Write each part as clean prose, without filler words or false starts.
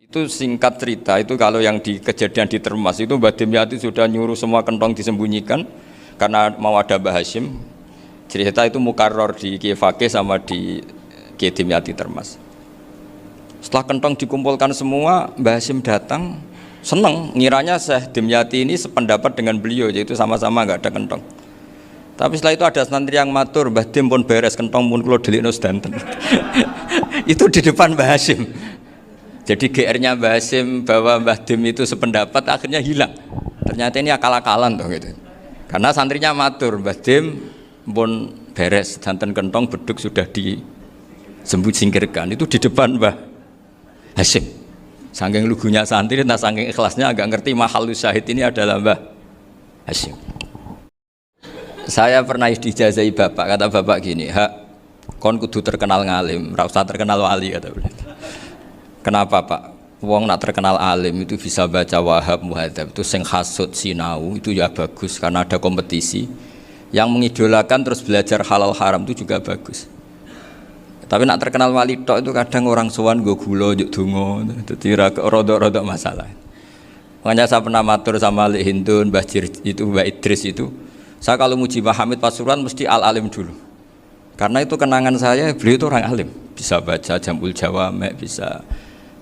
Itu singkat cerita, itu kalau yang di kejadian di Termas itu Mbah Dimyati sudah nyuruh semua kentong disembunyikan karena mau ada Mbah Hashim. Cerita itu mukarrar di Kiai Fakih sama di Kiai Dimyati Termas. Setelah kentong dikumpulkan semua, Mbah Hashim datang, seneng, ngiranya Syekh Dimyati ini sependapat dengan beliau, yaitu sama-sama nggak ada kentong. Tapi setelah itu ada santri yang matur, Mbah Dim pun beres kentong pun kula delikno sedanten. Itu di depan Mbah Hashim. Jadi GR-nya Mbah Hashim bahwa Mbah Dim itu sependapat akhirnya hilang. Ternyata ini akal-akalan toh gitu. Karena santrinya matur, Mbah Dim pun beres danten kentong beduk sudah disingkirkan. Itu di depan Mbah Hashim. Saking lugunya santri, nah saking ikhlasnya agak ngerti mahalus syahid ini adalah Mbah Hashim. Saya pernah dijazahi bapak, kata bapak gini, hak kon kudu terkenal ngalim, ora usah terkenal wali, kata beliau. Kenapa Pak? Wong nak terkenal alim itu bisa baca Wahab Muhadzab itu sing hasud sinau itu ya bagus karena ada kompetisi. Yang mengidolakan terus belajar halal haram itu juga bagus. Tapi nak terkenal wali tok itu kadang orang sowan nggo gula njuk donga dadi rodok-rodok masalah. Makanya saya pernah matur sama Lik Hindun, Mbah itu Mbah Idris itu. Saya kalau muji Mbah Hamid Pasuruan mesti al-alim dulu. Karena itu kenangan saya, beliau itu orang alim, bisa baca Jamul Jawamek, bisa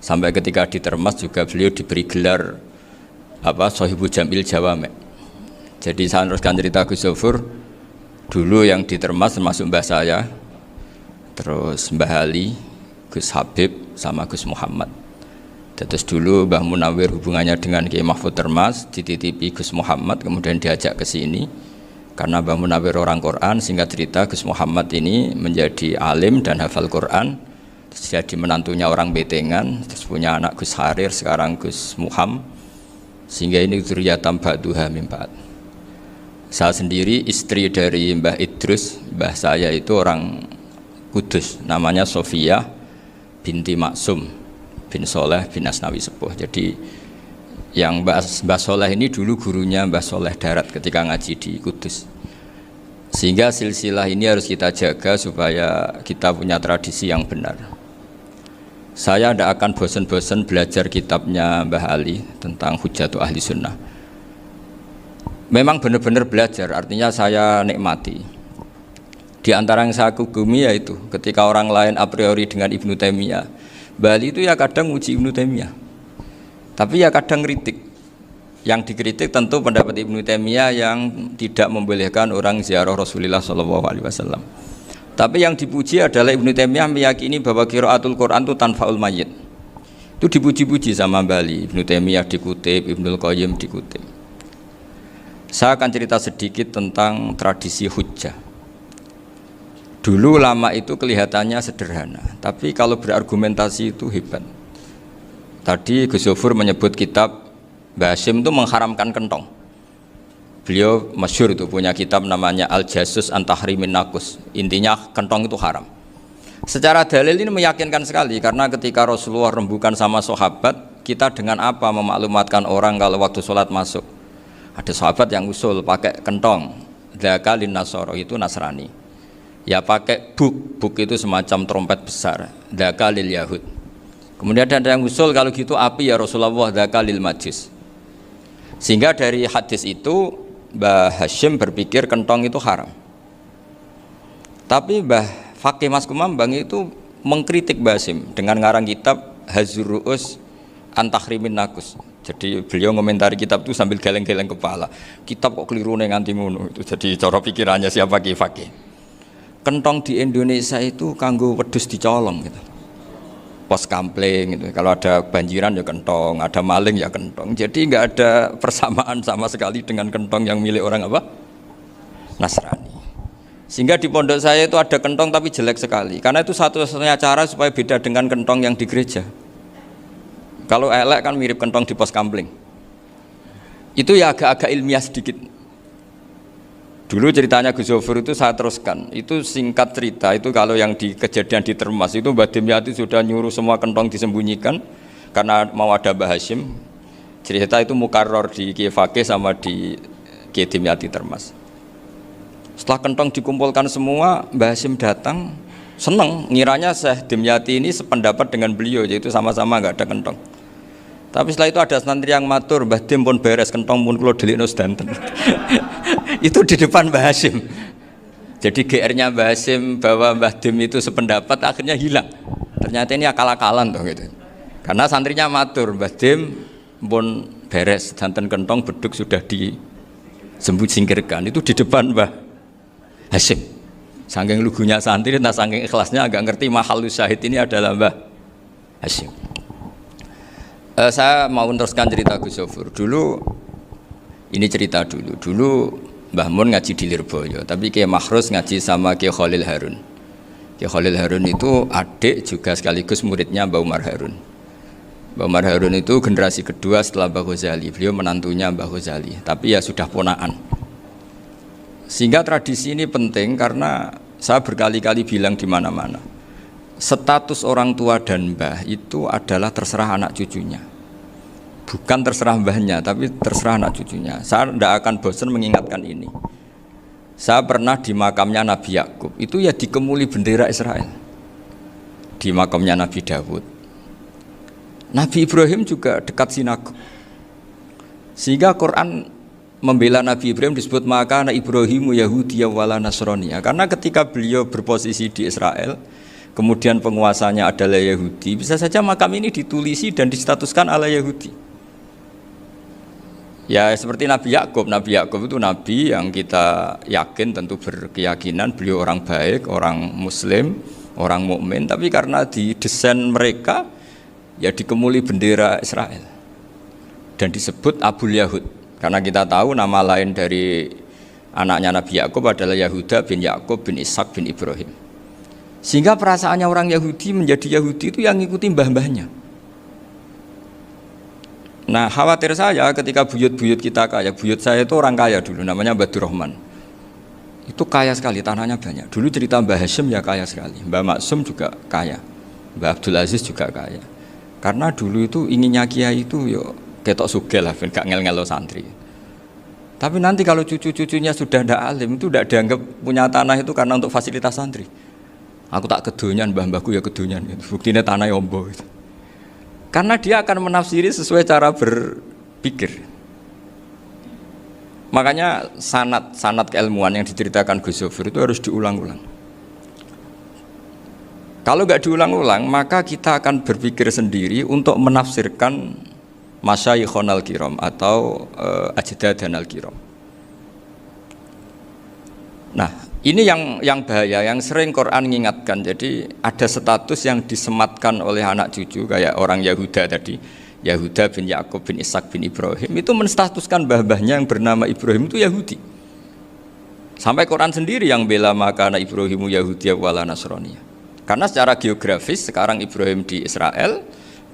sampai ketika di Termas juga beliau diberi gelar Sohibu Jamil Jawamek. Jadi saya teruskan cerita Gus Zofur dulu yang di Termas termasuk mbah saya, terus Mbah Ali, Gus Habib sama Gus Muhammad. Terus dulu Mbah Munawir hubungannya dengan Kiai Mahfud Termas, dititipi Gus Muhammad, kemudian diajak ke sini karena Mbah Munawir orang Quran. Singkat cerita Gus Muhammad ini menjadi alim dan hafal Quran. Jadi menantunya orang Betengan, terus punya anak Gus Harir, sekarang Gus Muham, sehingga ini dzurriyyatan ba'duha min ba'd. Saya sendiri istri dari Mbah Idrus, mbah saya itu orang Kudus, namanya Sofia binti Maksum bin Soleh bin Asnawi Sepuh. Jadi yang Mbah Soleh ini dulu gurunya Mbah Soleh Darat ketika ngaji di Kudus. Sehingga silsilah ini harus kita jaga supaya kita punya tradisi yang benar. Saya tidak akan bosan-bosan belajar kitabnya Mbah Ali tentang Hujjatu Ahli Sunnah. Memang benar-benar belajar, artinya saya nikmati. Di antara yang saya kagumi yaitu ketika orang lain a priori dengan Ibnu Taimiyah, Mbah Ali itu ya kadang uji Ibnu Taimiyah, tapi ya kadang kritik. Yang dikritik tentu pendapat Ibnu Taimiyah yang tidak membolehkan orang ziarah Rasulullah SAW. Tapi yang dipuji adalah Ibnu Taimiyah meyakini bahwa qiraatul Quran itu tanfaul mayyit. Itu dipuji-puji sama Mbah Ali. Ibnu Taimiyah dikutip, Ibnul Qayyim dikutip. Saya akan cerita sedikit tentang tradisi hujjah. Dulu lama itu kelihatannya sederhana, tapi kalau berargumentasi itu hebat. Tadi Gus Zofur menyebut kitab Mbah Hashim itu mengharamkan kentong. Beliau masyhur itu punya kitab namanya Al-Jasus an Tahrimin Nakus. Intinya kentong itu haram. Secara dalil ini meyakinkan sekali karena ketika Rasulullah rembukan sama sahabat, kita dengan apa memaklumatkan orang kalau waktu sholat masuk? Ada sahabat yang usul pakai kentong. Dzaka lin Nasara itu Nasrani. Ya pakai buk itu semacam trompet besar. Dzaka lil Yahud. Kemudian ada yang usul kalau gitu api ya Rasulullah, dzaka lil Majus. Sehingga dari hadis itu Mbah Hashim berpikir kentong itu haram. Tapi Mbah Fakih Mas Kumambang itu mengkritik Mbah Hashim dengan ngarang kitab Hazur Ru'us an Tahrimin Nakus. Jadi beliau ngomentari kitab itu sambil geleng-geleng kepala. Kitab kok keliru nganti ngono. Itu jadi cara pikirannya siapa Kiai Fakih. Kentong di Indonesia itu kanggo wedhus dicolong gitu. Pos kampling gitu. Kalau ada banjiran ya kentong, ada maling ya kentong. Jadi nggak ada persamaan sama sekali dengan kentong yang milik orang apa? Nasrani. Sehingga di pondok saya itu ada kentong tapi jelek sekali. Karena itu satu-satunya cara supaya beda dengan kentong yang di gereja. Kalau elek kan mirip kentong di pos kampling. Itu ya agak-agak ilmiah sedikit. Dulu ceritanya Gus Zofur itu saya teruskan. Itu singkat cerita, itu kalau yang di kejadian di Termas itu Mbah Dimyati sudah nyuruh semua kentong disembunyikan karena mau ada Mbah Hashim. Cerita itu mukarrar di Kiai Fakih sama di Kiai Dimyati Termas. Setelah kentong dikumpulkan semua, Mbah Hashim datang, seneng, ngiranya Syekh Dimyati ini sependapat dengan beliau, yaitu sama-sama nggak ada kentong. Tapi setelah itu ada santri yang matur, Mbah Dim pun beres kentong pun kula delikno sedanten. Itu di depan Mbah Hasyim. Jadi GR-nya Mbah Hasyim bahwa Mbah Dim itu sependapat akhirnya hilang. Ternyata ini akal-akalan tuh gitu. Karena santrinya matur, Mbah Dim pun beres sedanten kentong beduk sudah disingkirkan. Itu di depan Mbah Hasyim. Saking lugunya santri, nah saking ikhlasnya agak ngerti mahalus syahid ini adalah Mbah Hasyim. Saya mau meneruskan cerita Gus Sofur. Dulu ini cerita dulu Mbah Mun ngaji di Lirboyo, tapi Kiai Makhrus ngaji sama Kiai Khalil Harun. Kiai Khalil Harun itu adik juga sekaligus muridnya Mbah Umar Harun. Mbah Umar Harun itu generasi kedua setelah Mbah Ghazali. Beliau menantunya Mbah Ghazali, tapi ya sudah ponaan. Sehingga tradisi ini penting karena saya berkali-kali bilang di mana-mana. Status orang tua dan mbah itu adalah terserah anak cucunya. Bukan terserah mbahnya, tapi terserah anak cucunya. Saya tidak akan bosan mengingatkan ini. Saya pernah di makamnya Nabi Yakub, itu ya dikemuli bendera Israel. Di makamnya Nabi Dawud. Nabi Ibrahim juga dekat sinagog. Sehingga Quran membela Nabi Ibrahim disebut maka anak Ibrahimu Yahudi wala Nasraniya. Karena ketika beliau berposisi di Israel, kemudian penguasanya adalah Yahudi, bisa saja makam ini ditulisi dan distatuskan ala Yahudi. Ya seperti Nabi Yakub. Nabi Yakub itu nabi yang kita yakin tentu berkeyakinan beliau orang baik, orang muslim, orang mukmin, tapi karena di desain mereka ya dikemuli bendera Israel dan disebut Abul Yahud. Karena kita tahu nama lain dari anaknya Nabi Yakub adalah Yahuda bin Yakub bin Ishak bin Ibrahim. Sehingga perasaannya orang Yahudi menjadi Yahudi itu yang ngikuti mbah-mbahnya. Nah khawatir saya ketika buyut-buyut kita kaya, buyut saya itu orang kaya dulu, namanya Badur Rahman. Itu kaya sekali, tanahnya banyak. Dulu cerita Mbah Hasyim ya kaya sekali, Mbah Maksum juga kaya, Mbah Abdul Aziz juga kaya. Karena dulu itu inginnya kiai itu yo ketok sugih lah, gak ngel-ngelo santri. Tapi nanti kalau cucu-cucunya sudah ndak alim, itu ndak dianggap punya tanah itu karena untuk fasilitas santri. Aku tak kedonyan, mbah-mbahku ya kedonyan. Buktinya tanah ombo. Karena dia akan menafsiri sesuai cara berpikir. Makanya sanad keilmuan yang diceritakan Gus Sofur itu harus diulang-ulang. Kalau nggak diulang-ulang, maka kita akan berpikir sendiri untuk menafsirkan Masyayikhon al-Kiram atau Ajdadan al-Kiram. Nah, ini yang bahaya, yang sering Quran mengingatkan. Jadi ada status yang disematkan oleh anak cucu kayak orang Yahuda tadi, Yahuda bin Yakub bin Ishak bin Ibrahim, itu menstatuskan mbah-mbahnya yang bernama Ibrahim itu Yahudi. Sampai Quran sendiri yang bela maka anak Ibrahimu Yahudi wala Nasrani. Karena secara geografis sekarang Ibrahim di Israel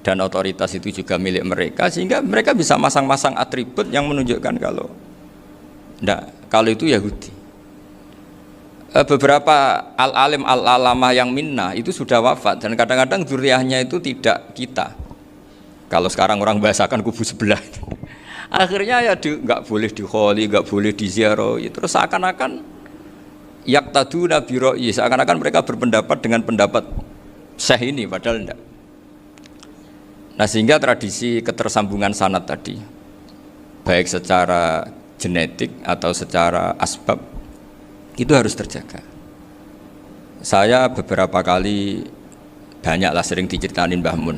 dan otoritas itu juga milik mereka, sehingga mereka bisa masang-masang atribut yang menunjukkan kalau itu Yahudi. Beberapa al-alim al-alamah yang minnah itu sudah wafat dan kadang-kadang dzurriahnya itu tidak kita. Kalau sekarang orang bahasakan kubu sebelah. Akhirnya ya nggak boleh dikholi, nggak boleh diziarah. Terus seakan-akan yaktaduna bi ra'yi, seakan-akan mereka berpendapat dengan pendapat syekh ini padahal enggak. Nah, sehingga tradisi ketersambungan sanad tadi baik secara genetik atau secara asbab itu harus terjaga. Saya beberapa kali banyaklah sering diceritain Mbah Mun.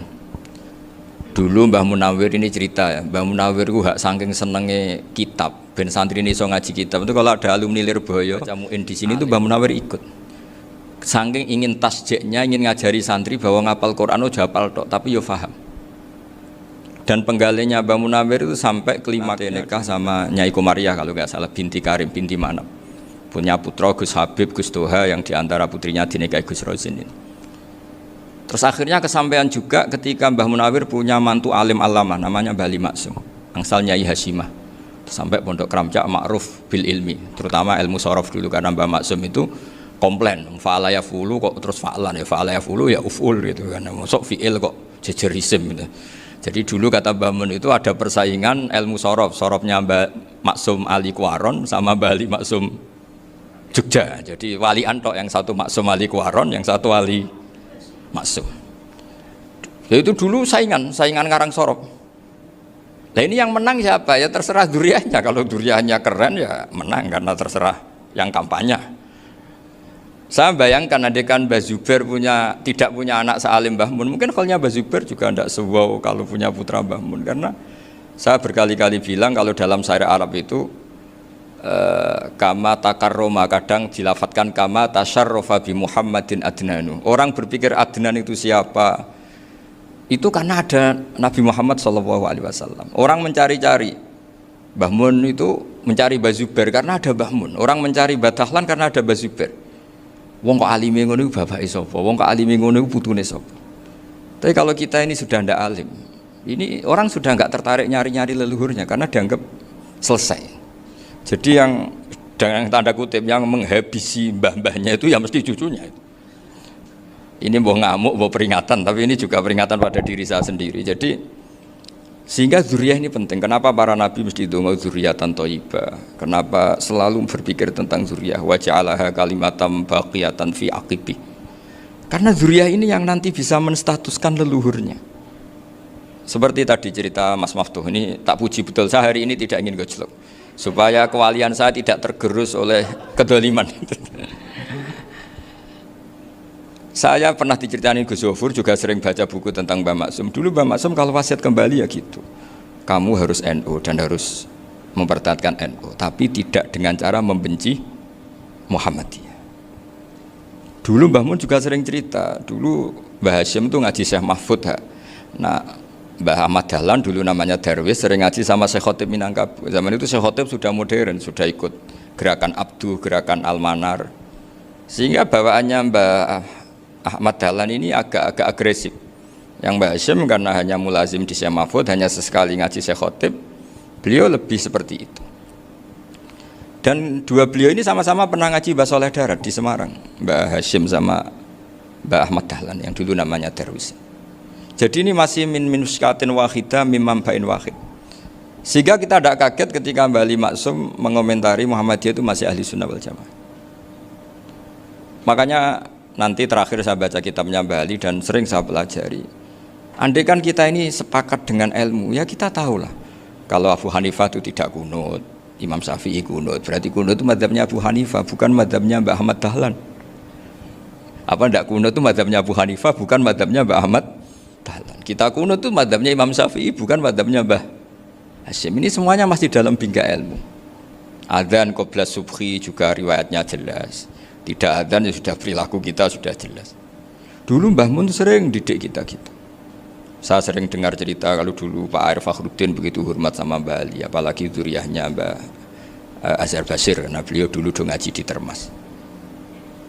Dulu Mbah Munawir ini cerita ya, Mbah Munawir itu saking senenge kitab, ben santri ini so ngaji kitab. Itu kalau ada alumni Lirboyo jamuin di sini itu Mbah Munawir ikut. Saking ingin tasjeknya, ingin ngajari santri bahwa ngapal Quran itu hafal tok, tapi yo paham. Dan penggalinya Mbah Munawir itu sampai kelima nikah sama Nyai Komariah kalau nggak salah, binti Karim, binti Manap. Punya putra Gus Habib, Gus Toha yang diantara putrinya dinikahi Gus Rozin ini. Terus akhirnya kesampaian juga ketika Mbah Munawir punya mantu alim alamah namanya Mbah Ali Maksum, angsal Nyai Hasyimah. Sampai pondok Kramcak makruf bil ilmi, terutama ilmu sorof dulu karena Mbah Maksum itu komplain, fa'ala yafulu kok terus fa'lan ya, fa'ala yafulu ya uf'ul gitu kan. Masuk fi'il kok jejer isim gitu. Jadi dulu kata Mbah Mun itu ada persaingan ilmu sorof, sorofnya Mbah Maksum Ali Kuaron sama Mbah Ali Maksum Jogja. Jadi wali antok, yang satu Maksum Ali Kuaron, yang satu Ali Maksum. Ya itu dulu saingan ngarang sorof. Nah ini yang menang siapa? Ya terserah duriannya. Kalau duriannya keren ya menang karena terserah yang kampanye. Saya bayangkan adekan Mbah Zubair tidak punya anak sealim Mbah Mun, mungkin kalau Mbah Zubair juga tidak sewow kalau punya putra Mbah Mun, karena saya berkali-kali bilang kalau dalam syair Arab itu kama takarroma, kadang dilafatkan kama tasyarrofa bi Muhammadin adnanu. Orang berpikir Adnan itu siapa? Itu karena ada Nabi Muhammad SAW. Orang mencari-cari Mbah Mun itu mencari Mbah Zubair karena ada Mbah Mun. Orang mencari Mbah Dahlan karena ada Mbah Zubair. Wong kok alime ngono iku bapake sapa? Wong kok alime ngono iku putune sapa? Tapi kalau kita ini sudah ndak alim, ini orang sudah nggak tertarik nyari-nyari leluhurnya karena dianggap selesai. Jadi yang dengan tanda kutip yang menghabisi mbah-mbahnya itu ya mesti cucunya itu. Ini mau ngamuk, mau peringatan, tapi ini juga peringatan pada diri saya sendiri. Jadi sehingga dzurriyyah ini penting. Kenapa para nabi mesti donga dzurriyyatan thayyibah? Kenapa selalu berpikir tentang dzurriyyah? Wa ja'alaha kalimatam baqiyatan fi aqibi. Karena dzurriyyah ini yang nanti bisa menstatuskan leluhurnya. Seperti tadi cerita Mas Maftuh, ini tak puji betul, saya hari ini tidak ingin gojlok supaya kewalian saya tidak tergerus oleh kedoliman. Saya pernah diceritain Gus Zofur, juga sering baca buku tentang Mbah Maksum. Dulu Mbah Maksum kalau wasiat kembali ya gitu, kamu harus NU dan harus mempertahankan NU, tapi tidak dengan cara membenci Muhammadiyah. Dulu Mbah Mun juga sering cerita, dulu Mbah Hashim itu ngaji Syekh Mahfud. Nah, Mbah Ahmad Dahlan dulu namanya Darwis, sering ngaji sama Syekh Khotib Minangkabau. Zaman itu Syekh Khotib sudah modern, sudah ikut gerakan Abdu, gerakan Al-Manar. Sehingga bawaannya Mbah Ahmad Dahlan ini agak agresif. Yang Mbah Hashim karena hanya mulazim di Syekh Mahfud, hanya sesekali ngaji Syekh Khotib, beliau lebih seperti itu. Dan dua beliau ini sama-sama pernah ngaji Mbah Soleh Darat di Semarang, Mbah Hashim sama Mbah Ahmad Dahlan yang dulu namanya Darwis. Jadi ini masih min muskatin wahidah mimam bain wahid. Sehingga kita tidak kaget ketika Mbah Ali Maksum mengomentari Muhammadiyah itu masih ahli sunnah wal jamaah. Makanya nanti terakhir saya baca kitabnya Mbah Ali dan sering saya pelajari. Andai kan kita ini sepakat dengan ilmu, ya kita tahulah. Kalau Abu Hanifah itu tidak kunut, Imam Syafi'i kunut, berarti kunut itu mazhabnya Abu Hanifah, bukan mazhabnya Mbah Ahmad Dahlan. Apa tidak kunut itu mazhabnya Abu Hanifah, bukan mazhabnya Mbah Ahmad Dahlan. Kita kunut itu mazhabnya Imam Syafi'i, bukan mazhabnya Mbah Hashim. Ini semuanya masih dalam bingkai ilmu. Adzan qabla subhi juga riwayatnya jelas. Tidak adzan ya sudah perilaku kita sudah jelas. Dulu Mbah Mun sering didik kita gitu. Saya sering dengar cerita kalau dulu Pak Arif Fakhruddin begitu hormat sama Mbah Ali, apalagi dzurriyyahnya Mbah Azhar Basir, karena beliau dulu ngaji di Termas.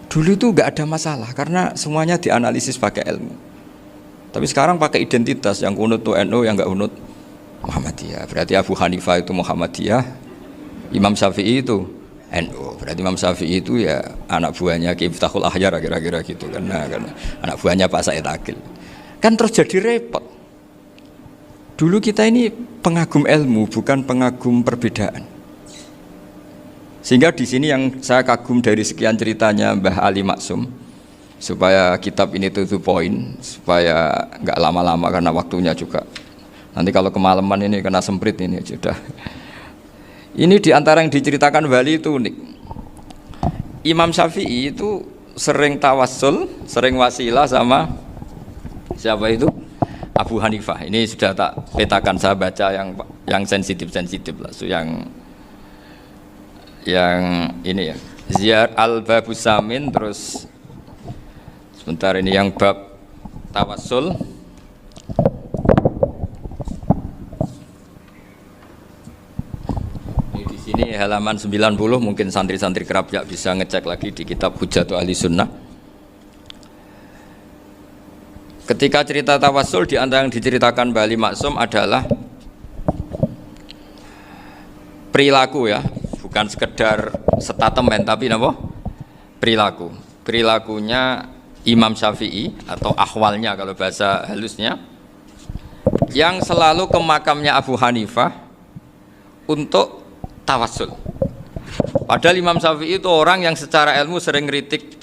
Dulu itu enggak ada masalah karena semuanya dianalisis pakai ilmu. Tapi sekarang pakai identitas, yang kunut itu NU, yang enggak kunut Muhammadiyah. Berarti Abu Hanifah itu Muhammadiyah, Imam Syafi'i itu NU. Berarti Imam Syafi'i itu ya anak buahnya Ki Miftahul Ahyar kira-kira gitu karena anak buahnya Pak Said Akil. Kan terus jadi repot. Dulu kita ini pengagum ilmu, bukan pengagum perbedaan. Sehingga di sini yang saya kagum dari sekian ceritanya Mbah Ali Maksum, supaya kitab ini to the point, supaya nggak lama-lama karena waktunya juga. Nanti kalau kemalaman ini kena semprit ini sudah. Ini diantara yang diceritakan Bali itu unik. Imam Syafi'i itu sering tawassul, sering wasilah sama siapa itu? Abu Hanifah. Ini sudah tak petakan, saya baca yang sensitif lah, so yang ini ya. Ziyar al-Babus Samin, terus sebentar ini yang bab tawassul. Ini di sini halaman 90, mungkin santri-santri kerap ya bisa ngecek lagi di kitab Hujatul Ahli Sunnah. Ketika cerita tawassul, di antara yang diceritakan Mbah Ali Maksum adalah perilaku ya, bukan sekedar statement tapi apa? Perilaku. Perilakunya Imam Syafi'i atau ahwalnya kalau bahasa halusnya, yang selalu ke makamnya Abu Hanifah untuk tawassul. Padahal Imam Syafi'i itu orang yang secara ilmu sering kritik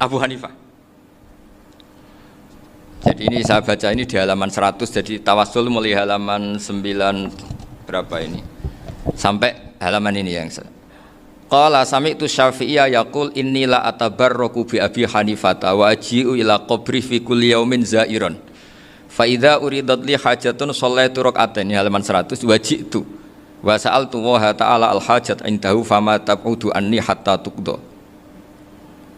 Abu Hanifah. Jadi ini saya baca ini di halaman 100, jadi tawassul mulai halaman 9 berapa ini sampai halaman ini yang qala sami'tu Syafi'iyya yaqul inni la atabarraku bi Abi Hanifata wa aji'u ila qabri fi kulli yaumin za'iran fa idza uridat li hajatun shallaitu rak'atain, halaman 100, waji'tu wa sa'altu wa ta'ala al hajat indahu fama tab'udu anni hatta tuqda.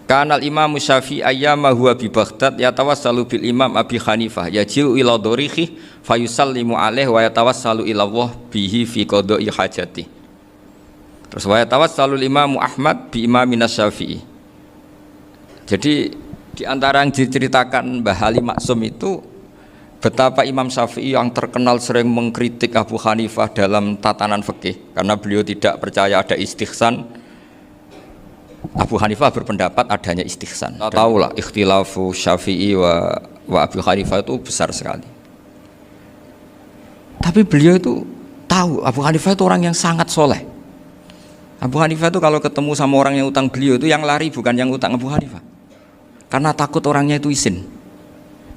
Kanal Imam Syafi'i ayyama huwa bi Baghdad yatawassalu bil Imam Abi Hanifah yaji'u ila dorihi fayusallimu alaihi wa yatawassalu ila Allah bihi fi qada'i hajati. Terus wa yatawassalu Imam Ahmad bi Imamina Syafi'i. Jadi di antara yang diceritakan Mbah Ali Maksum itu betapa Imam Syafi'i yang terkenal sering mengkritik Abu Hanifah dalam tatanan fikih karena beliau tidak percaya ada istihsan. Abu Hanifah berpendapat adanya istihsan. Kita tahu lah ikhtilafu Syafi'i wa Abu Hanifah itu besar sekali. Tapi beliau itu tahu Abu Hanifah itu orang yang sangat soleh. Abu Hanifah itu kalau ketemu sama orang yang utang beliau itu yang lari bukan yang utang Abu Hanifah, karena takut orangnya itu izin.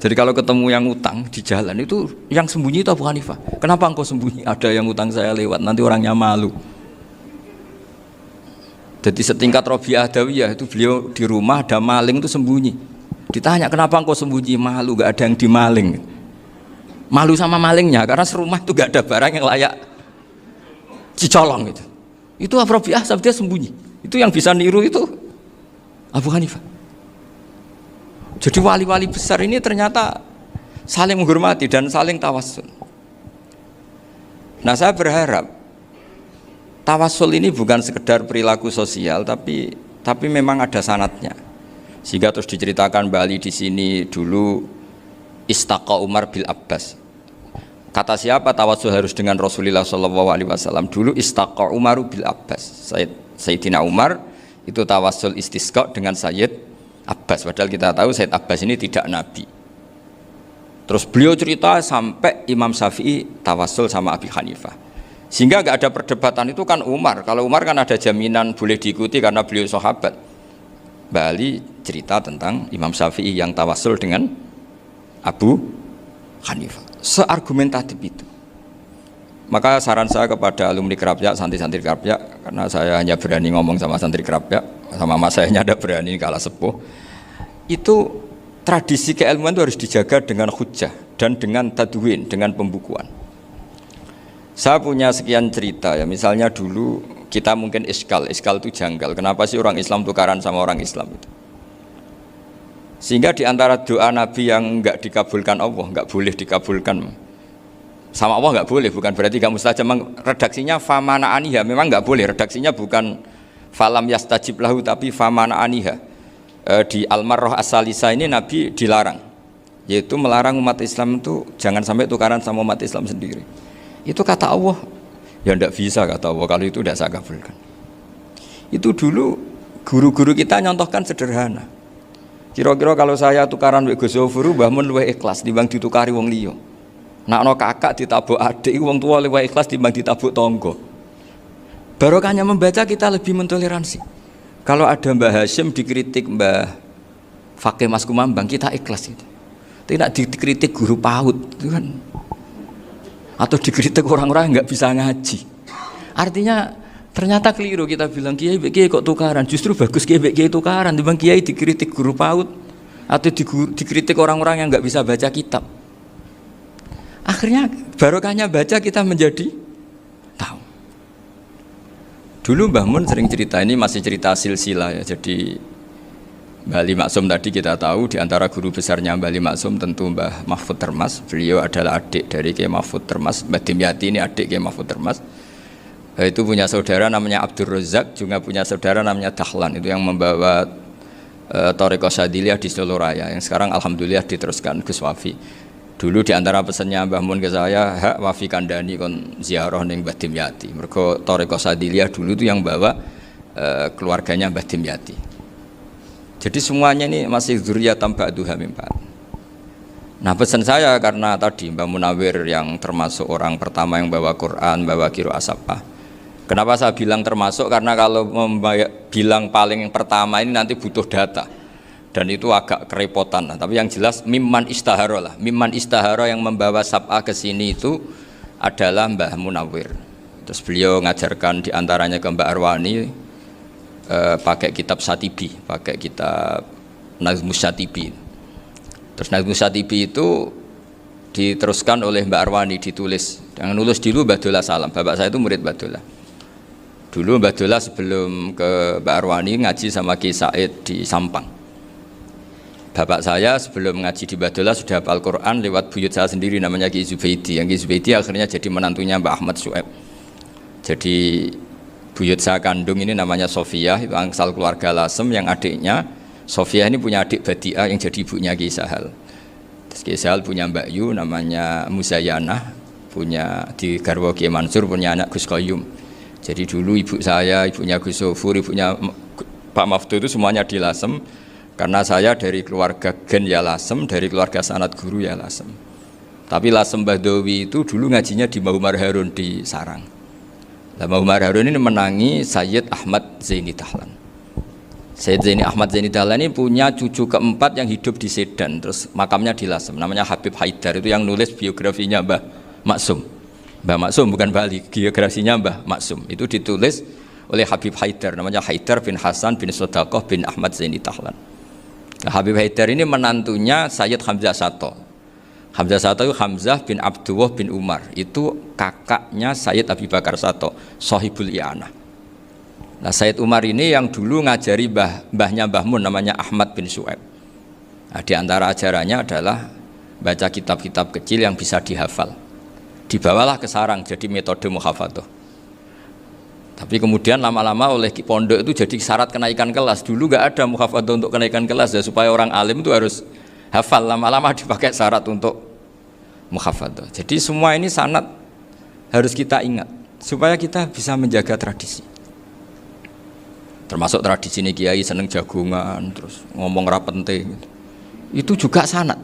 Jadi kalau ketemu yang utang di jalan itu yang sembunyi itu Abu Hanifah. Kenapa engkau sembunyi? Ada yang utang saya lewat, nanti orangnya malu. Jadi setingkat Robi'ah Adawiyah itu beliau di rumah ada maling itu sembunyi. Ditanya kenapa engkau sembunyi? Malu, gak ada yang dimaling. Malu sama malingnya karena serumah itu gak ada barang yang layak dicolong gitu. Itu Robi'ah dia sembunyi. Itu yang bisa niru itu Abu Hanifah. Jadi wali-wali besar ini ternyata saling menghormati dan saling tawassul. Nah saya berharap tawassul ini bukan sekedar perilaku sosial, tapi memang ada sanadnya. Sehingga terus diceritakan Bali di sini dulu istaqa Umar bil Abbas. Kata siapa tawassul harus dengan Rasulullah SAW? Dulu istaqa Umar bil Abbas. Sayyidina Umar itu tawassul istisqa dengan Sayyid Abbas. Padahal kita tahu Sayyid Abbas ini tidak nabi. Terus beliau cerita sampai Imam Syafi'i tawassul sama Abi Hanifah. Sehingga nggak ada perdebatan itu kan Umar. Kalau Umar kan ada jaminan boleh diikuti karena beliau sahabat. Bali cerita tentang Imam Syafi'i yang tawassul dengan Abu Hanifah. Seargumentatif itu. Maka saran saya kepada alumni Kerapyak, santri-santri Kerapyak, karena saya hanya berani ngomong sama santri Kerapyak, sama mas saya hanya ada berani kalah sepuh. Itu tradisi keilmuan itu harus dijaga dengan hujjah dan dengan tadwin, dengan pembukuan. Saya punya sekian cerita ya, misalnya dulu kita mungkin iskal itu janggal. Kenapa sih orang Islam tukaran sama orang Islam itu? Sehingga di antara doa Nabi yang enggak dikabulkan Allah, enggak boleh dikabulkan sama Allah, enggak boleh, bukan berarti enggak mustajab. Redaksinya famana aniha, memang enggak boleh. Redaksinya bukan falam yastajib lahu tapi famana aniha. Di Al-Marrah As-Salisa ini Nabi dilarang, yaitu melarang umat Islam itu jangan sampai tukaran sama umat Islam sendiri. Itu kata Allah, ya tidak bisa kata Allah, kalau itu tidak saya kabulkan. Itu dulu guru-guru kita nyontohkan sederhana. Kira-kira kalau saya tukaran wek Gus Zofuru, Mbah Mun luwih ikhlas dibanding ditukari wong liya. Nakno kakak ditabuk adik, wong tua luwih ikhlas dibanding ditabuk tangga. Barokahnya membaca kita lebih mentoleransi. Kalau ada Mbah Hashim dikritik Mbah Fakih Mas Kumambang, kita ikhlas itu. Tidak dikritik guru PAUD, itu kan. Atau dikritik orang-orang yang nggak bisa ngaji. Artinya ternyata keliru kita bilang kiai kok tukaran. Justru bagus kiai tukaran dibanding kiai dikritik guru PAUD atau dikritik orang-orang yang nggak bisa baca kitab. Akhirnya barokahnya baca kita menjadi tahu. Dulu Mbah Mun sering cerita, ini masih cerita silsilah ya. Jadi Mbah Ali Maksum tadi kita tahu di antara guru besarnya Mbah Ali Maksum tentu Mbah Mahfud Termas. Beliau adalah adik dari Kiai Mahfud Termas. Mbah Dimyati ini adik Kiai Mahfud Termas. Itu punya saudara namanya Abdur Razak, juga punya saudara namanya Dahlan. Itu yang membawa Thariqah Syadziliyah di Solo Raya, yang sekarang alhamdulillah diteruskan Gus Wafi. Dulu di antara pesannya Mbah Mun ke saya, hak Wafi kandani kon ziarah ning Mbah Dimyati. Mergo Thariqah Syadziliyah dulu itu yang bawa keluarganya Mbah Dimyati. Jadi semuanya ini masih dzurriyyatan ba'duha min ba'd. Nah pesan saya karena tadi Mbah Munawir yang termasuk orang pertama yang bawa Quran, bawa qiraah sab'ah. Kenapa saya bilang termasuk? Karena kalau bilang paling yang pertama ini nanti butuh data. dan itu agak kerepotan. Nah, tapi yang jelas mimman istahara lah. Mimman istahara yang membawa sab'a ke sini itu adalah Mbah Munawwir. Terus beliau ngajarkan diantaranya ke Mbak Arwani pakai kitab Satibi, pakai kitab Nazmus Satibi. Terus Nazmus Satibi itu diteruskan oleh Mbak Arwani, ditulis. Yang nulis dulu Mbah Dola Salam. Bapak saya itu murid Mbah Dola. Dulu Mbah Dola sebelum ke Mbak Arwani ngaji sama Ki Said di Sampang. Bapak saya sebelum ngaji di Badola sudah hafal Quran lewat buyut saya sendiri namanya Ki Zubaidi. Yang Ki Zubaidi akhirnya jadi menantunya Mbak Ahmad Syuaib. Jadi buyut saya kandung ini namanya Sofia, itu angsal keluarga Lasem, yang adiknya Sofia ini punya adik Badiah yang jadi ibunya Ki Sahal. Terus Ki Sahal punya Mbak Yu namanya Muzayanah, punya di garwa Ki Mansur punya anak Gus Qayyum. Jadi dulu ibu saya, ibunya Gus Sofur, ibunya Pak Maftu itu semuanya di Lasem. Karena saya dari keluarga Gen ya Lasem, dari keluarga sanad guru ya Lasem. Tapi Lasem Badawi itu dulu ngajinya di Mbah Umar Harun di Sarang. Nah, Mbah Umar Harun ini menangi Sayyid Ahmad Zaini Dahlan. Sayyid Zaini Ahmad Zaini Dahlan ini punya cucu keempat yang hidup di Sedan, terus makamnya di Lasem, namanya Habib Haidar, itu yang nulis biografinya Mbah Maksum. Mbah Maksum bukan Bali, biografinya Mbah Maksum. Itu ditulis oleh Habib Haidar, namanya Haidar bin Hasan bin Sodaqoh bin Ahmad Zaini Dahlan. Nah, Habib Haidar ini menantunya Sayyid Hamzah Sato. Hamzah Sato itu Hamzah bin Abdullah bin Umar. Itu kakaknya Sayyid Abi Bakar Sato, Sohibul I'anah. Nah, Sayyid Umar ini yang dulu ngajari mbahnya Mbah Mun namanya Ahmad bin Syuaib. Nah, di antara ajarannya adalah baca kitab-kitab kecil yang bisa dihafal. Dibawalah ke sarang jadi metode muhafadzah. Tapi kemudian lama-lama oleh pondok itu jadi syarat kenaikan kelas. Dulu nggak ada muhafadzah untuk kenaikan kelas ya, supaya orang alim itu harus hafal. Lama-lama dipakai syarat untuk muhafadzah. Jadi semua ini sanad harus kita ingat supaya kita bisa menjaga tradisi. Termasuk tradisi ini kiai seneng jagungan, terus ngomong ra penting. Itu juga sanad.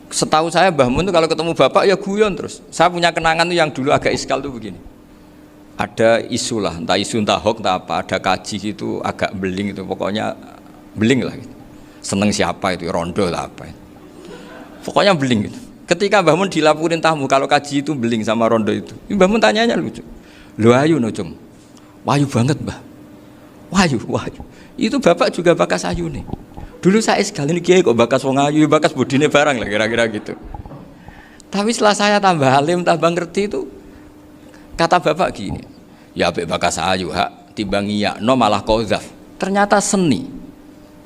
Setahu saya Mbah Mun itu kalau ketemu bapak ya guyon terus. Saya punya kenangan tuh yang dulu agak iskal tuh begini. Ada isu lah, entah isu entah hoax entah apa, ada kaji itu agak beling itu, pokoknya beling lah gitu. Seneng siapa itu, rondo lah apa itu. Pokoknya beling gitu. Ketika Mbah Mun dilaporin tamu kalau kaji itu beling sama rondo itu, Mbah Mun tanyanya lucu. Lu ayu no cung, wahyu banget Mbah, wahyu. Itu bapak juga bakas ayu nih. Dulu saya sekali ini kiai kok bakas wong ayu, bakas bodine barang lah kira-kira gitu. Tapi setelah saya tambah alim, tambah ngerti itu, kata bapak gini, ya abek bakas ayu hak timbang iya no malah qadzaf. Ternyata seni.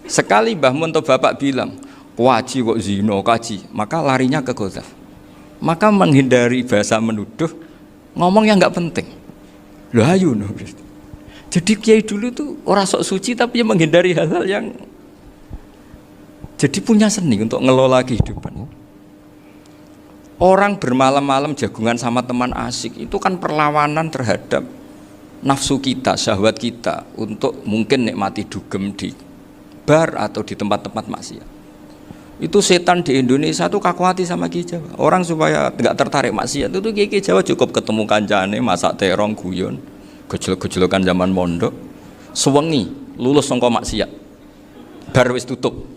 Sekali Mbah Mun atau bapak bilang kaji kok zino kaji, maka larinya ke qadzaf. Maka menghindari bahasa menuduh, ngomong yang nggak penting. Loh ayu no. Jadi kiai dulu tuh orang sok suci tapi menghindari hal-hal yang jadi punya seni untuk ngelola kehidupan. Orang bermalam-malam jagungan sama teman asik itu kan perlawanan terhadap nafsu kita, syahwat kita untuk mungkin nikmati dugem di bar atau di tempat-tempat maksiat. Itu setan di Indonesia tuh kakuati sama Ki Jawa. Orang supaya tidak tertarik maksiat itu Ki Jawa cukup ketemu kancane masak terong guyon, gejol-gejolokan zaman mondok, sewengi lulus sangka maksiat. Bar wis tutup.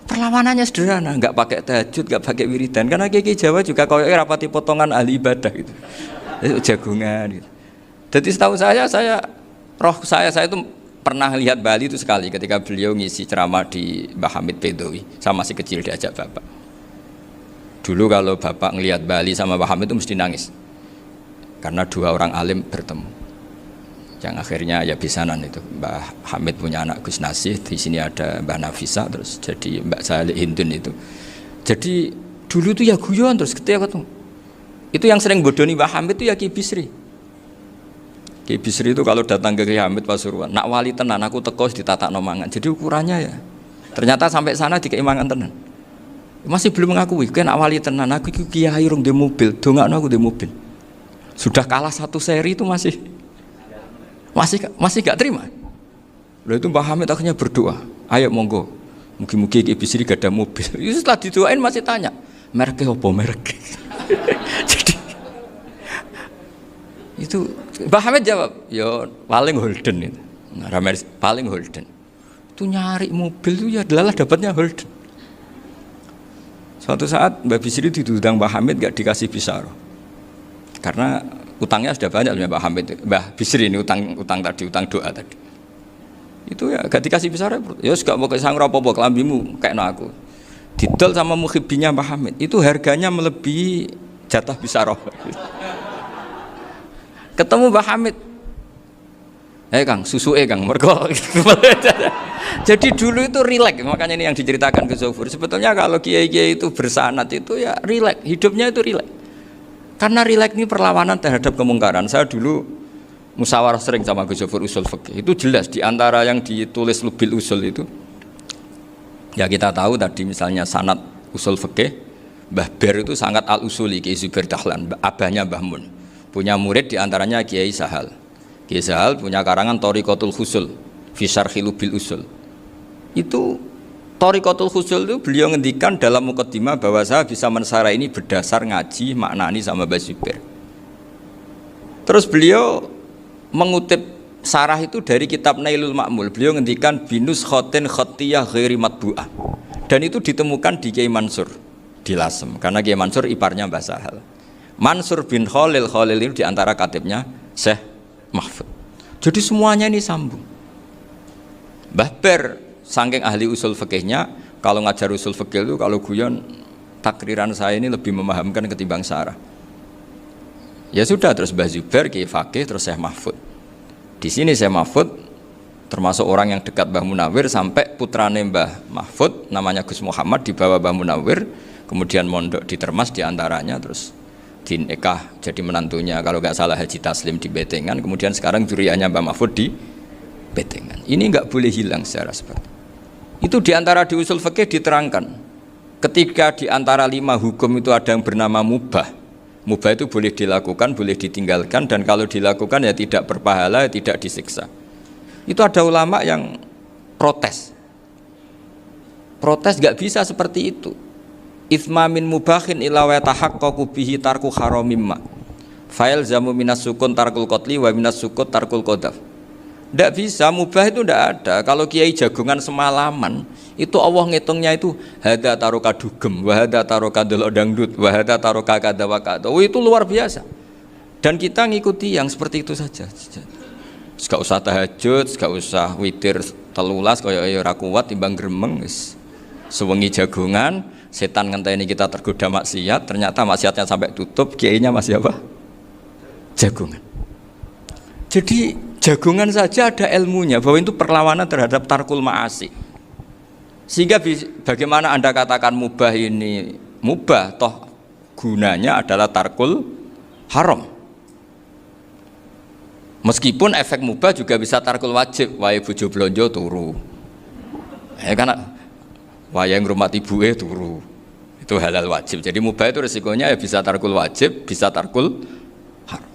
Perlawanannya sederhana, nggak pakai tahajud, nggak pakai wiridan, karena Ki Jawa juga koyoknya rapati potongan ahli ibadah gitu, jagungan gitu. Jadi setahu saya itu pernah lihat Bali itu sekali ketika beliau ngisi ceramah di Mbah Hamid Bedowi, saya masih kecil diajak bapak. Dulu kalau bapak ngelihat Bali sama Mbah Hamid itu mesti nangis, karena dua orang alim bertemu. Yang akhirnya ya bisanan itu Mbah Hamid punya anak Gus Nasih, di sini ada Mbah Nafisa, terus jadi Mbak Salih Hindun itu. Jadi dulu tuh ya guyon terus ketika ketemu. Itu yang sering bodoni Mbah Hamid itu ya Ki Bisri. Ki Bisri itu kalau datang ke Ki Hamid Pasuruan, nak wali tenan aku teko ditatakno mangan. Jadi ukurannya ya. Ternyata sampai sana dikei mangan tenan. Masih belum mengakui, kan nak wali tenan aku iki kiai rung di mobil, dongakno aku di mobil. Sudah kalah satu seri itu masih gak terima. Lalu itu Mbah Hamid akhirnya berdoa, ayo monggo, mugi-mugi Ki Bisri gak ada mobil. Itu setelah didoain masih tanya, mereknya apa merek? Jadi itu Mbah Hamid jawab, yo paling Holden itu, paling Holden. Itu nyari mobil itu ya adalah dapatnya Holden. Suatu saat Mbak Bisri diundang Mbak Hamid gak dikasih Bisyarah. Karena utangnya sudah banyak Mbak Hamid. Mbak Bisri ini utang tadi, utang doa tadi. Itu ya gak dikasih Bisyarah. Ya gak mau kesang apa-apa kelambimu kayak aku. Didol sama mukhibbinya Mbak Hamid. Itu harganya melebihi jatah Bisyarah. Ketemu Mbak Hamid. Kang, susu Kang, mergo. Jadi dulu itu rileks, makanya ini yang diceritakan ke Zofur. Sebetulnya kalau kiai-kiai itu bersanad itu ya rileks, hidupnya itu rileks. Karena rileks ini perlawanan terhadap kemungkaran. Saya dulu musyawarah sering sama Gus Zofur usul fikih. Itu jelas di antara yang ditulis Lubil Usul itu. Ya kita tahu tadi misalnya sanad usul fikih, Mbah Ber itu sangat al-usuli Kiai Zubair Dahlan, abahnya Mbah Mun. Punya murid di antaranya Kiai Sahal. Kiai Sahal punya karangan Thariqatul Husul fi Syarhi Lubil Usul. Itu Thariqatul Husul itu beliau ngendikan dalam mukaddimah bahwa saya bisa mensarah ini berdasar ngaji maknani sama Mbah Zubair. Terus beliau mengutip sarah itu dari kitab Nailul Ma'mul. Beliau ngendikan binus khotin khotiyah ghairi matbu'ah. Dan itu ditemukan di Kiai Mansur di Lasem. Karena Kiai Mansur iparnya Mbah Sahal. Mansur bin Khalil itu diantara katibnya Syekh Mahfud. Jadi semuanya ini sambung. Mbah Ber saking ahli usul fikihnya, kalau ngajar usul fikih itu kalau guyon takriran saya ini lebih memahamkan ketimbang sarah. Ya sudah, terus Mbah Zubair Kiai Fakih, terus Syekh Mahfud. Di sini Syekh Mahfud termasuk orang yang dekat Mbah Munawir, sampai putrane Mbah Mahfud namanya Gus Muhammad dibawa Mbah Munawir, kemudian mondok di Termas diantaranya, terus dinikah jadi menantunya kalau nggak salah Haji Taslim di Betengan, kemudian sekarang juriannya Mbah Mahfud di Betengan. Ini nggak boleh hilang secara seperti itu. Diantara di usul fikih diterangkan ketika diantara 5 hukum itu ada yang bernama mubah. Mubah itu boleh dilakukan, boleh ditinggalkan, dan kalau dilakukan ya tidak berpahala, tidak disiksa. Itu ada ulama yang protes nggak bisa seperti itu. Itsma min mubahin ila wa tahaqqaqu bihi tarku haramimma. Fa'il zamu minas sukun tarkul qatli wa minas sukut tarkul qadaf. Tidak bisa, mubah itu tidak ada. Kalau kiai jagungan semalaman, itu Allah ngitungnya itu hada taroka dugem, wahada taroka delok dangdut, wahada taroka kada wa kada. Oh, itu luar biasa. Dan kita ngikuti yang seperti itu saja. Gak usah tahajud, gak usah witir telulas kaya ora kuat timbang gremeng wis. Sewengi jagungan, setan ngenteni kita tergoda maksiat, ternyata maksiatnya sampai tutup, kiainya masih apa? Jagungan. Jadi jagungan saja ada ilmunya bahwa itu perlawanan terhadap tarkul ma'asi. Sehingga bagaimana Anda katakan mubah ini mubah, toh gunanya adalah tarkul haram. Meskipun efek mubah juga bisa tarkul wajib, wae bojo blonjo turu. Karena wae ngrumat ibuke turu. Itu halal wajib. Jadi mubah itu resikonya ya bisa tarkul wajib, bisa tarkul haram.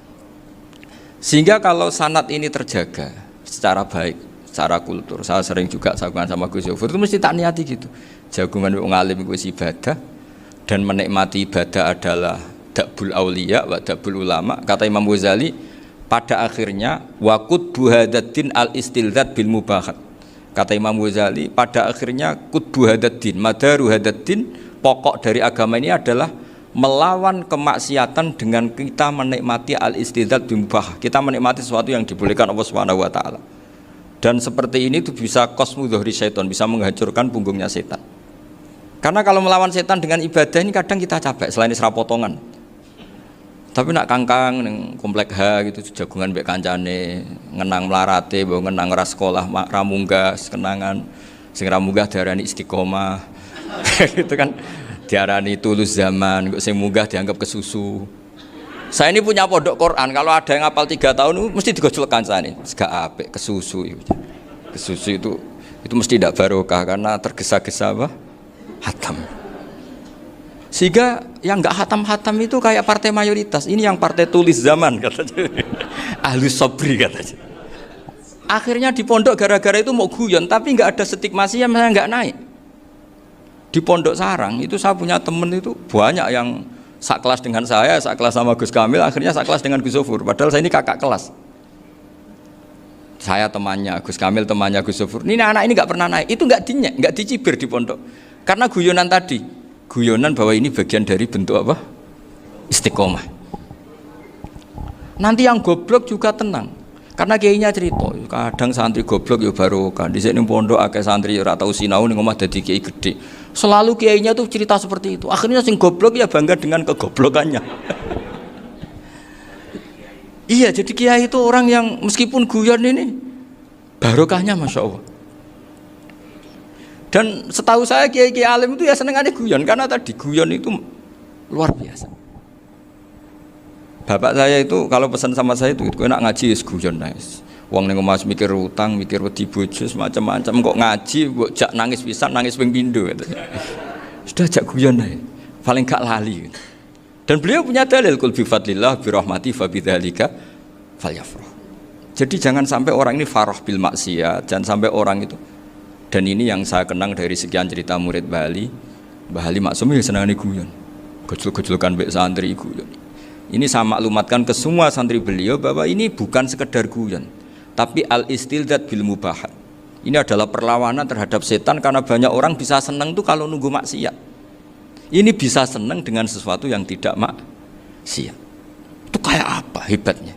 Sehingga kalau sanad ini terjaga secara baik, secara kultur, saya sering juga saguan sama Gus Zofur itu mesti tak niati gitu. Jagungan wong alim iku ibadah, dan menikmati ibadah adalah dabul auliya wa dabul ulama. Kata Imam Ghazali, pada akhirnya waqud buhadatin al istilzat bil mubahat. Kata Imam Ghazali, pada akhirnya qutbu hadaddin, madaru hadaddin, pokok dari agama ini adalah melawan kemaksiatan dengan kita menikmati al-istidzat bimubah. Kita menikmati sesuatu yang dibolehkan Allah Subhanahu wa taala. Dan seperti ini itu bisa qasmu dhuhri syaitan, bisa menghancurkan punggungnya setan. Karena kalau melawan setan dengan ibadah ini kadang kita capek selain isra potongan. Tapi nak kangkang ning komplek H gitu jagungan mbek kancane, ngenang melarate, mbok ngenang ora sekolah, ra munggah kenangan. Sing ra munggah diarani istiqomah. Gitu kan. Diarani tulus zaman, kok sing munggah dianggap kesusu. Saya ini punya pondok Quran, kalau ada yang hafal 3 tahun mesti digojolkan saya ini. Gak apik kesusu itu. Kesusu itu mesti tidak barokah karena tergesa-gesa apa? Hatam. Sehingga yang enggak hatam-hatam itu kayak partai mayoritas. Ini yang partai tulis zaman katanya. Ahli sobri katanya. Akhirnya di pondok gara-gara itu mau guyon, tapi enggak ada stigmasi yang saya enggak naik. Di Pondok Sarang itu saya punya temen itu banyak yang sak kelas dengan saya, sak kelas sama Gus Kamil, akhirnya sak kelas dengan Gus Zofur. Padahal saya ini kakak kelas. Saya temannya Gus Kamil, temannya Gus Sofur. Ini anak ini nggak pernah naik. Itu nggak dinyek, nggak dicibir di pondok. Karena guyonan tadi, guyonan bahwa ini bagian dari bentuk apa? Istiqomah. Nanti yang goblok juga tenang. Karena kiainya cerita, kadang santri goblok ya barokah. Di sini pondok akeh santri ora tau sinau ning omah dadi kiai gede. Selalu kiainya tuh cerita seperti itu. Akhirnya sing goblok ya bangga dengan kegoblokannya. Iya, jadi kiai itu orang yang meskipun guyon ini barokahnya Masya Allah. Dan setahu saya kiai-kiai alim itu ya senengannya guyon, karena tadi guyon itu luar biasa. Bapak saya itu kalau pesan sama saya itu enak ngaji wis guyon nice. Wong ning omah mikir utang, mikir wedi bojo macam-macam, kok ngaji mbok jak nangis pisan, nangis ping pindho gitu. Sudah jak guyon ae. Paling gak lali. Dan beliau punya dalil kul bi fadlillah bi rahmati fa bidzalika falyafrah. Jadi jangan sampai orang ini farah bil maksiat, jangan sampai orang itu. Dan ini yang saya kenang dari sekian cerita murid Bali. Mbah Ali Maksum ya senangane guyon. Gejol-gejolkan mbek santri guyon. Ini saya maklumatkan ke semua santri beliau bahwa ini bukan sekedar guyon, tapi al-istildzat bil mubahat. Ini adalah perlawanan terhadap setan, karena banyak orang bisa senang tuh kalau nunggu maksiat. Ini bisa senang dengan sesuatu yang tidak maksiat. Itu kayak apa hebatnya?